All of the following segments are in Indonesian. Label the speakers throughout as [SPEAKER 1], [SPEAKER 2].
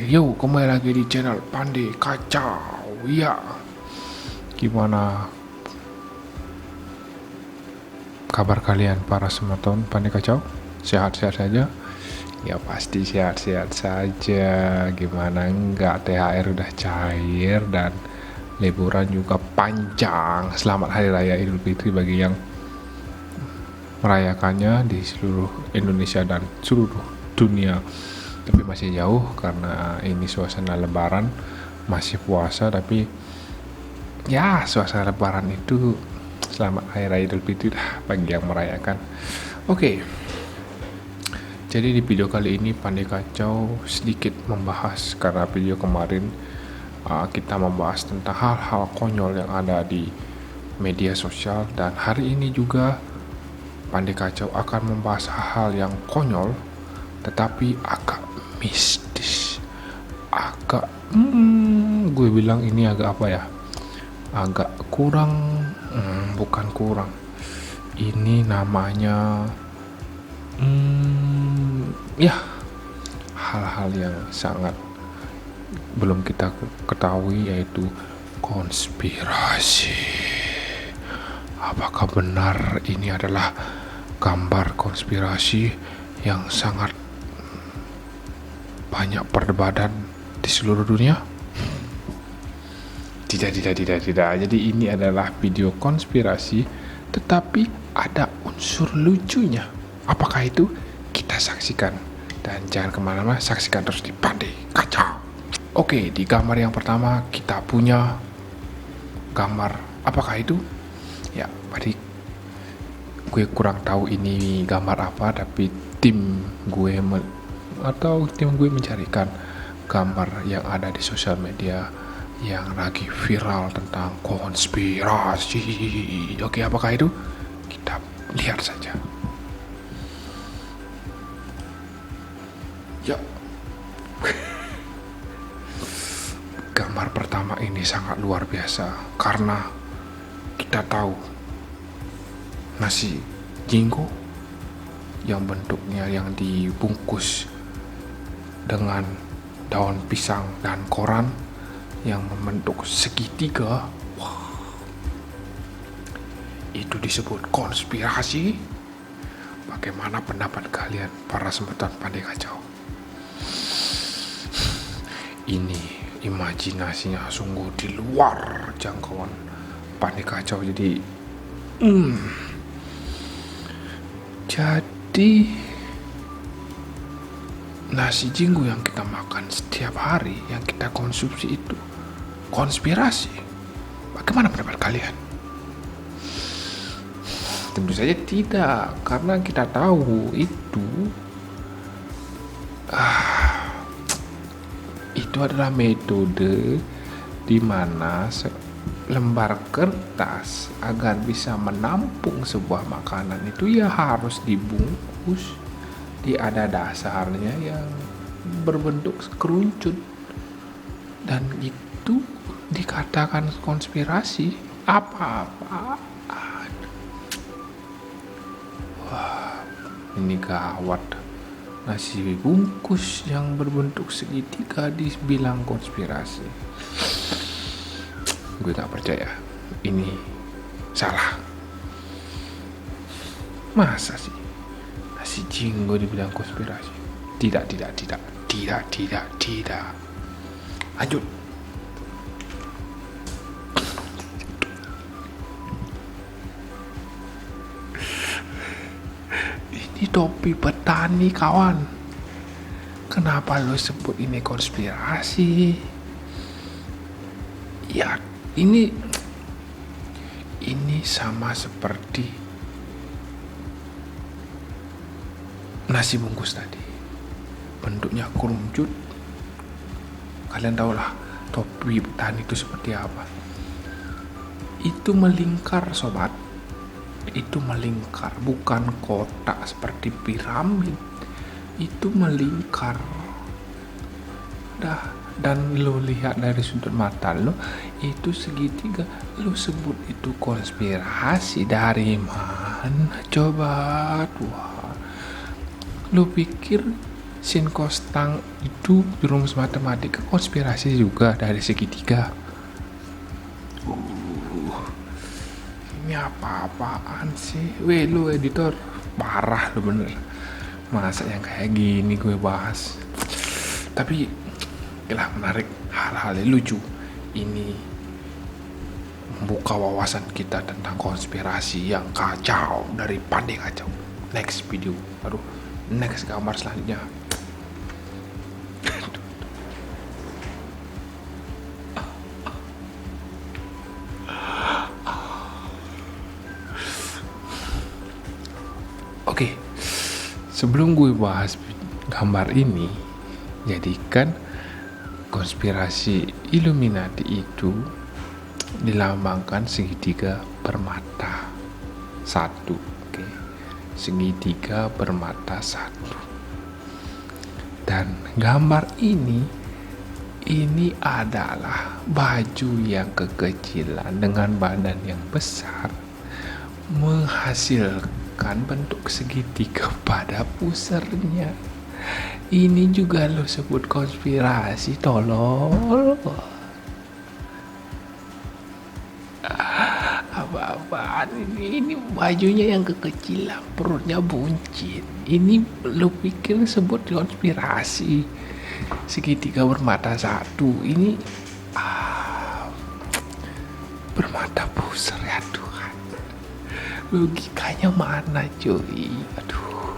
[SPEAKER 1] Yo, kembali lagi di channel Pandai Kacau. Ya, gimana kabar kalian para semeton Pandai Kacau? Sehat-sehat saja? Ya pasti sehat-sehat saja. Gimana enggak, THR udah cair dan liburan juga panjang. Selamat Hari Raya Idul Fitri bagi yang merayakannya di seluruh Indonesia dan seluruh dunia. Tapi masih jauh karena ini suasana lebaran, masih puasa, tapi ya suasana lebaran itu selamat Hari Raya Idul Fitri lah bagi yang merayakan. Oke. Jadi di video kali ini Pandai Kacau sedikit membahas, karena video kemarin kita membahas tentang hal-hal konyol yang ada di media sosial, dan hari ini juga Pandai Kacau akan membahas hal yang konyol tetapi agak mistis, agak gue bilang ini agak apa ya, agak kurang, bukan kurang, ini namanya ya hal-hal yang sangat belum kita ketahui, yaitu konspirasi. Apakah benar ini adalah gambar konspirasi yang sangat banyak perdebatan di seluruh dunia? Tidak. Jadi ini adalah video konspirasi, tetapi ada unsur lucunya. Apakah itu? Kita saksikan. Dan jangan kemana-mana, saksikan terus di Pandai Kacau. Oke, di gambar yang pertama kita punya gambar. Apakah itu? Ya, tadi gue kurang tahu ini gambar apa, tapi tim gue mencarikan gambar yang ada di sosial media yang lagi viral tentang konspirasi. Oke, apakah itu? Kita lihat saja. Ya. Gambar pertama ini sangat luar biasa karena kita tahu nasi jinggo yang bentuknya yang dibungkus dengan daun pisang dan koran yang membentuk segitiga. Wah, itu disebut konspirasi. Bagaimana pendapat kalian para semeton Pandai Kacau? Ini imajinasinya sungguh di luar jangkauan Pandai Kacau. Jadi nasi jinggo yang kita makan setiap hari, yang kita konsumsi itu konspirasi. Bagaimana pendapat kalian? Tentu saja tidak, karena kita tahu itu adalah metode di mana lembar kertas agar bisa menampung sebuah makanan itu ya harus dibungkus di ada dasarnya yang berbentuk kerucut, dan itu dikatakan konspirasi. Apa-apaan. Wah, ini gawat. Nasi bungkus yang berbentuk segitiga dibilang konspirasi. Gue gak percaya. Ini salah. Masa sih nasi jinggo dibilang konspirasi? Tidak. Lanjut. Ini topi petani, kawan. Kenapa lo sebut ini konspirasi? Ya, ini sama seperti nasi bungkus tadi. Bentuknya kerucut. Kalian tahulah topi petani itu seperti apa. Itu melingkar, sobat. Itu melingkar, bukan kotak seperti piramid. Itu melingkar. Dan lo lihat dari sudut mata lo, itu segitiga. Lo sebut itu konspirasi. Dari mana coba? Wah, lo pikir sin cos tang itu rumus matematika konspirasi juga dari segitiga. Ini apa-apaan sih? Weh lu editor, parah lu bener. Masa yang kayak gini gue bahas. Tapi gila menarik, hal-hal yang lucu. Ini membuka wawasan kita tentang konspirasi yang kacau, dari pandai kacau. Next video, next gambar selanjutnya. Oke, sebelum gue bahas gambar ini, jadikan konspirasi Illuminati itu dilambangkan segitiga bermata satu. Oke, segitiga bermata satu. Dan gambar ini adalah baju yang kekecilan dengan badan yang besar menghasilkan bentuk segitiga pada pusernya. Ini juga lo sebut konspirasi, tolol. Apa-apaan ini bajunya yang kekecilan, perutnya buncit. Ini lo pikir sebut konspirasi? Segitiga bermata satu, ini bermata pusar, ya Tuhan. Logikanya mana cuy? Aduh.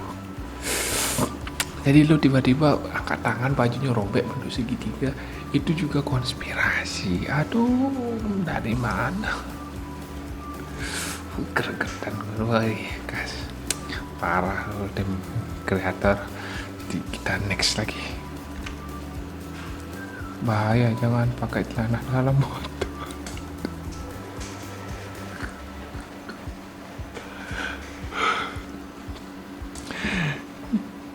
[SPEAKER 1] Jadi lu tiba-tiba angkat tangan, bajunya robek bentuk segitiga, itu juga konspirasi. Aduh, dari mana? Gregetan gue, guys. Parah lu tim kreator. Jadi kita next lagi. Bahaya, jangan pakai celana dalam motor.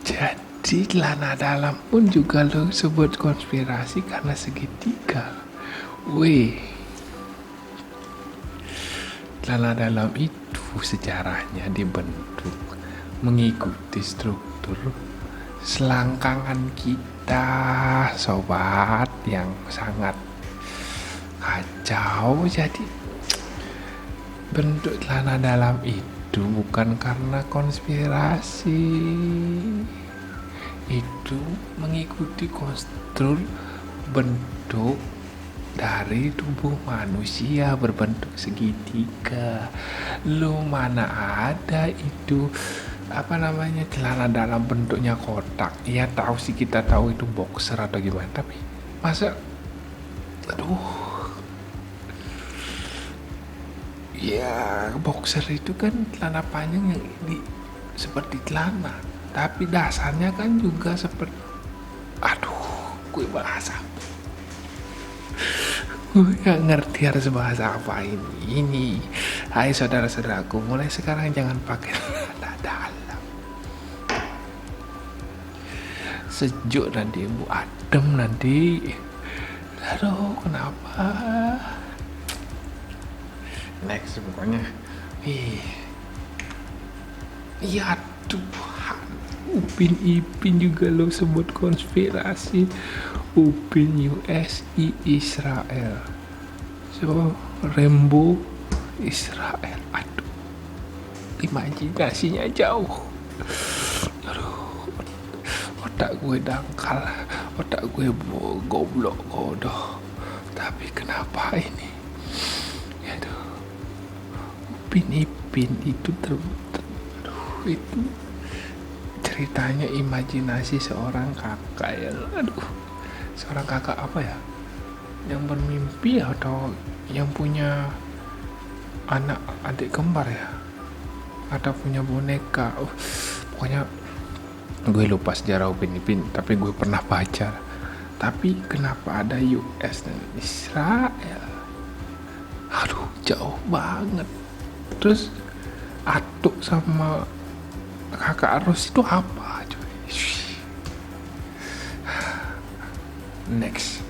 [SPEAKER 1] Jadi celana dalam pun juga lo sebut konspirasi karena segitiga. Weh, celana dalam itu sejarahnya dibentuk mengikuti struktur selangkangan kita, sobat, yang sangat kacau. Jadi bentuk celana dalam itu bukan karena konspirasi, itu mengikuti konstruk bentuk dari tubuh manusia berbentuk segitiga. Lu mana ada itu celana dalam bentuknya kotak. Ya tahu sih, kita tahu itu boxer atau gimana, tapi masa ya boxer itu kan celana panjang yang seperti celana, tapi dasarnya kan juga seperti, gue bahasa gue gak ngerti harus bahasa apa ini. Hai saudara-saudaraku, mulai sekarang jangan pakai celana dalam. Sejuk nanti, bu, adem nanti. Aduh, kenapa? Next pokoknya. Iya Tuhan. Upin Ipin juga lo sebut konspirasi. Upin USI Israel. So Rembo Israel. Aduh, imajinasinya jauh. Aduh, otak gue dangkal, otak gue goblok bodoh. Tapi kenapa ini? Aduh, Upin Ipin itu itu ceritanya imajinasi seorang kakak ya. Seorang kakak apa ya, yang bermimpi atau yang punya adik kembar ya, atau punya boneka. Pokoknya gue lupa sejarah Upin Ipin, tapi gue pernah baca. Tapi kenapa ada US dan Israel? Aduh, jauh banget. Terus Atuk sama kakak Arus itu apa cuy? Next,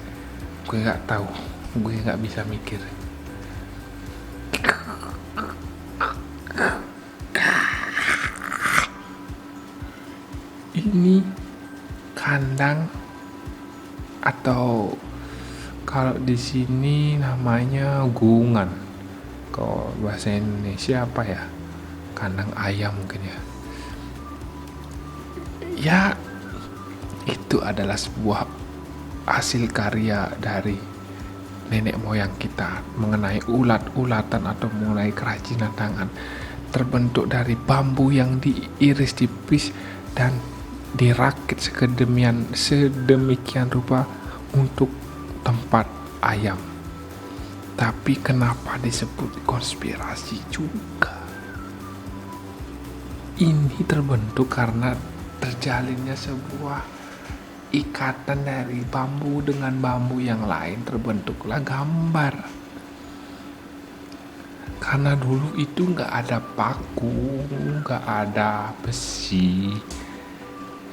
[SPEAKER 1] gue gak tahu, gue gak bisa mikir. Ini kandang, atau kalau di sini namanya gungan. Kalau bahasa Indonesia apa ya? Kandang ayam mungkin ya. Ya, itu adalah sebuah hasil karya dari nenek moyang kita mengenai ulat-ulatan atau mengenai kerajinan tangan, terbentuk dari bambu yang diiris tipis dan dirakit sedemikian rupa untuk tempat ayam. Tapi kenapa disebut konspirasi juga? Ini terbentuk karena terjalinnya sebuah ikatan dari bambu dengan bambu yang lain, terbentuklah gambar. Karena dulu itu nggak ada paku, nggak ada besi,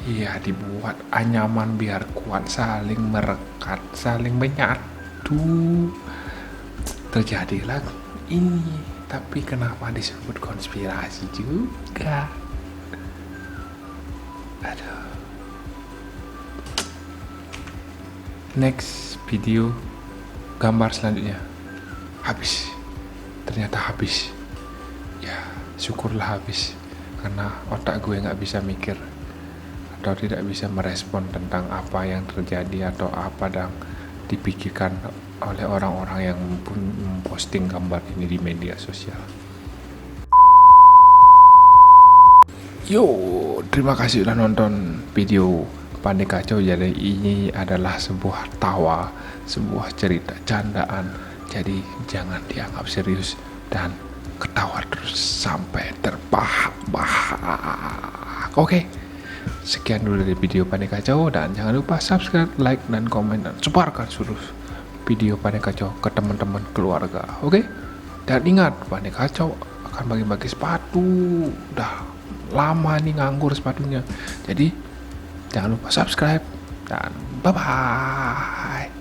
[SPEAKER 1] ya dibuat anyaman biar kuat, saling merekat, saling menyatu. Terjadilah ini. Tapi kenapa disebut konspirasi juga? Aduh. Next video, gambar selanjutnya habis. Ternyata habis. Ya, syukurlah habis, karena otak gue nggak bisa mikir atau tidak bisa merespon tentang apa yang terjadi atau apa yang dipikirkan oleh orang-orang yang memposting gambar ini di media sosial. Yo, terima kasih udah nonton video Pandai Kacau. Jadi ini adalah sebuah tawa, sebuah cerita candaan. Jadi jangan dianggap serius dan ketawa terus sampai terbahak-bahak. Oke, sekian dulu dari video Pandai Kacau, dan jangan lupa subscribe, like, dan komen, dan sebarkan seluruh video Pandai Kacau ke teman-teman keluarga. Oke? Dan ingat, Pandai Kacau akan bagi-bagi sepatu. Udah lama nih nganggur sepatunya. Jadi jangan lupa subscribe dan bye-bye.